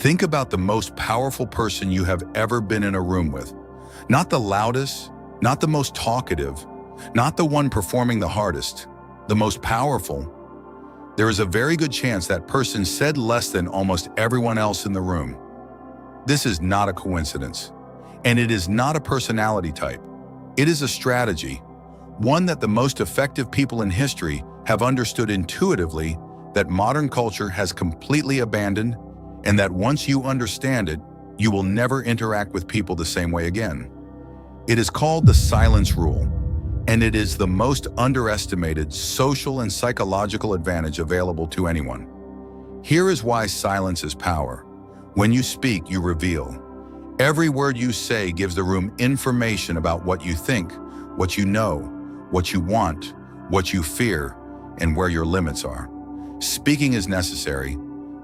Think about the most powerful person you have ever been in a room with. Not the loudest, not the most talkative, not the one performing the hardest, the most powerful. There is a very good chance that person said less than almost everyone else in the room. This is not a coincidence, and it is not a personality type. It is a strategy, one that the most effective people in history have understood intuitively that modern culture has completely abandoned, and that once you understand it, you will never interact with people the same way again. It is called the silence rule, and it is the most underestimated social and psychological advantage available to anyone. Here is why silence is power. When you speak, you reveal. Every word you say gives the room information about what you think, what you know, what you want, what you fear, and where your limits are. Speaking is necessary,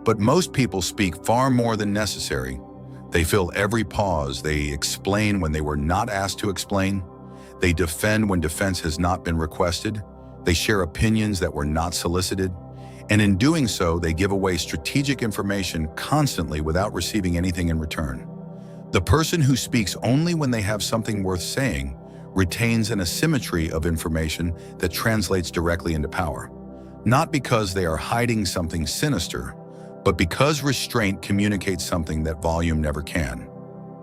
but most people speak far more than necessary. They fill every pause, they explain when they were not asked to explain, they defend when defense has not been requested, they share opinions that were not solicited, and in doing so, they give away strategic information constantly without receiving anything in return. The person who speaks only when they have something worth saying retains an asymmetry of information that translates directly into power. Not because they are hiding something sinister, but because restraint communicates something that volume never can.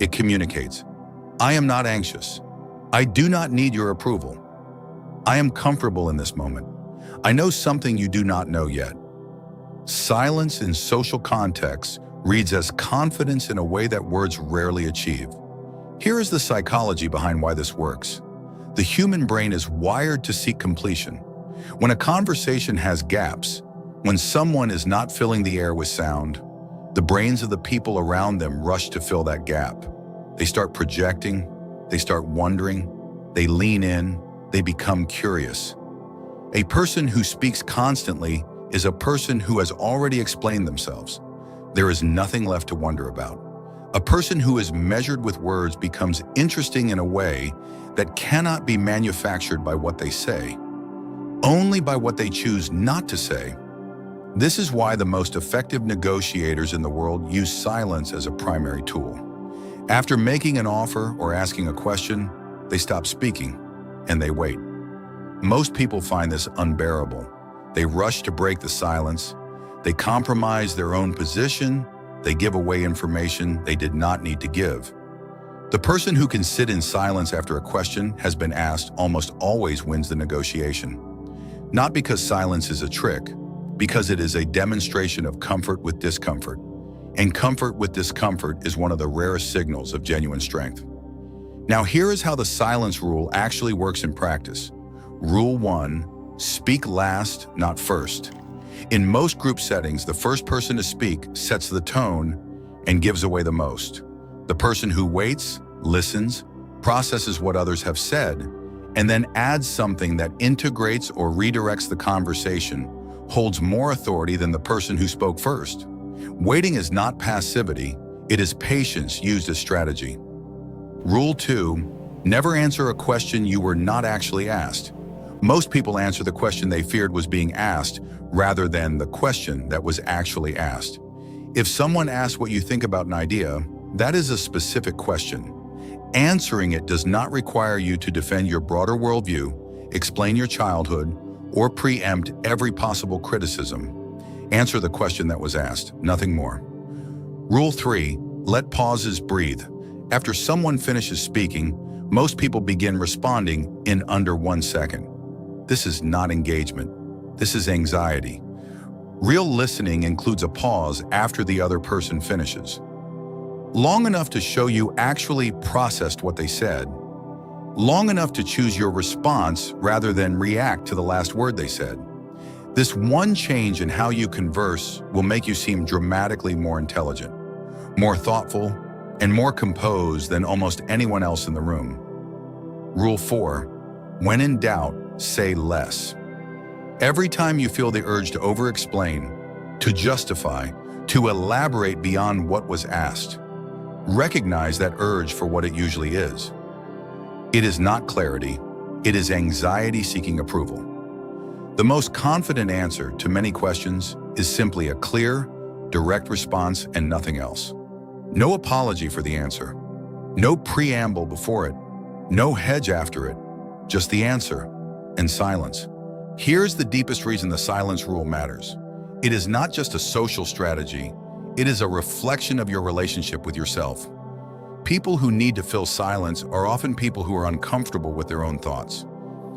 It communicates, I am not anxious. I do not need your approval. I am comfortable in this moment. I know something you do not know yet. Silence in social contexts reads as confidence in a way that words rarely achieve. Here is the psychology behind why this works. The human brain is wired to seek completion. When a conversation has gaps, when someone is not filling the air with sound, the brains of the people around them rush to fill that gap. They start projecting, they start wondering, they lean in, they become curious. A person who speaks constantly is a person who has already explained themselves. There is nothing left to wonder about. A person who is measured with words becomes interesting in a way that cannot be manufactured by what they say, only by what they choose not to say. This is why the most effective negotiators in the world use silence as a primary tool. After making an offer or asking a question, they stop speaking and they wait. Most people find this unbearable. They rush to break the silence. They compromise their own position. They give away information they did not need to give. The person who can sit in silence after a question has been asked almost always wins the negotiation. Not because silence is a trick, because it is a demonstration of comfort with discomfort. And comfort with discomfort is one of the rarest signals of genuine strength. Now here is how the silence rule actually works in practice. Rule 1, speak last, not first. In most group settings, the first person to speak sets the tone and gives away the most. The person who waits, listens, processes what others have said, and then adds something that integrates or redirects the conversation holds more authority than the person who spoke first. Waiting is not passivity, it is patience used as strategy. Rule 2, never answer a question you were not actually asked. Most people answer the question they feared was being asked rather than the question that was actually asked. If someone asks what you think about an idea, that is a specific question. Answering it does not require you to defend your broader worldview, explain your childhood, or preempt every possible criticism. Answer the question that was asked, nothing more. Rule 3, let pauses breathe. After someone finishes speaking, most people begin responding in under 1 second. This is not engagement. This is anxiety. Real listening includes a pause after the other person finishes. Long enough to show you actually processed what they said. Long enough to choose your response rather than react to the last word they said. This one change in how you converse will make you seem dramatically more intelligent, more thoughtful, and more composed than almost anyone else in the room. Rule 4, when in doubt, say less. Every time you feel the urge to over-explain, to justify, to elaborate beyond what was asked, recognize that urge for what it usually is. It is not clarity, it is anxiety seeking approval. The most confident answer to many questions is simply a clear, direct response, and nothing else. No apology for the answer. No preamble before it. No hedge after it. Just the answer and silence. Here's the deepest reason the silence rule matters. It is not just a social strategy. It is a reflection of your relationship with yourself. People who need to fill silence are often people who are uncomfortable with their own thoughts.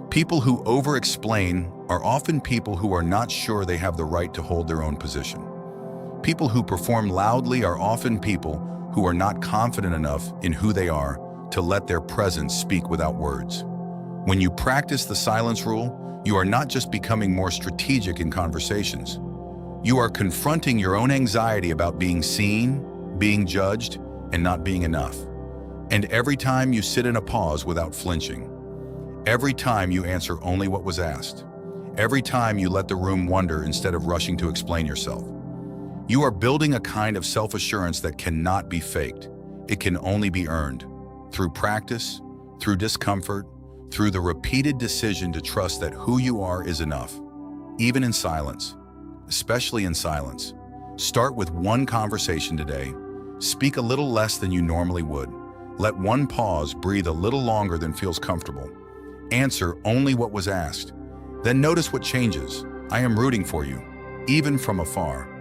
People who over-explain are often people who are not sure they have the right to hold their own position. People who perform loudly are often people who are not confident enough in who they are to let their presence speak without words. When you practice the silence rule, you are not just becoming more strategic in conversations. You are confronting your own anxiety about being seen, being judged, and not being enough. And every time you sit in a pause without flinching, every time you answer only what was asked, every time you let the room wonder instead of rushing to explain yourself, you are building a kind of self-assurance that cannot be faked. It can only be earned through practice, through discomfort, through the repeated decision to trust that who you are is enough, even in silence, especially in silence. Start with one conversation today. Speak a little less than you normally would. Let one pause breathe a little longer than feels comfortable. Answer only what was asked. Then notice what changes. I am rooting for you, even from afar.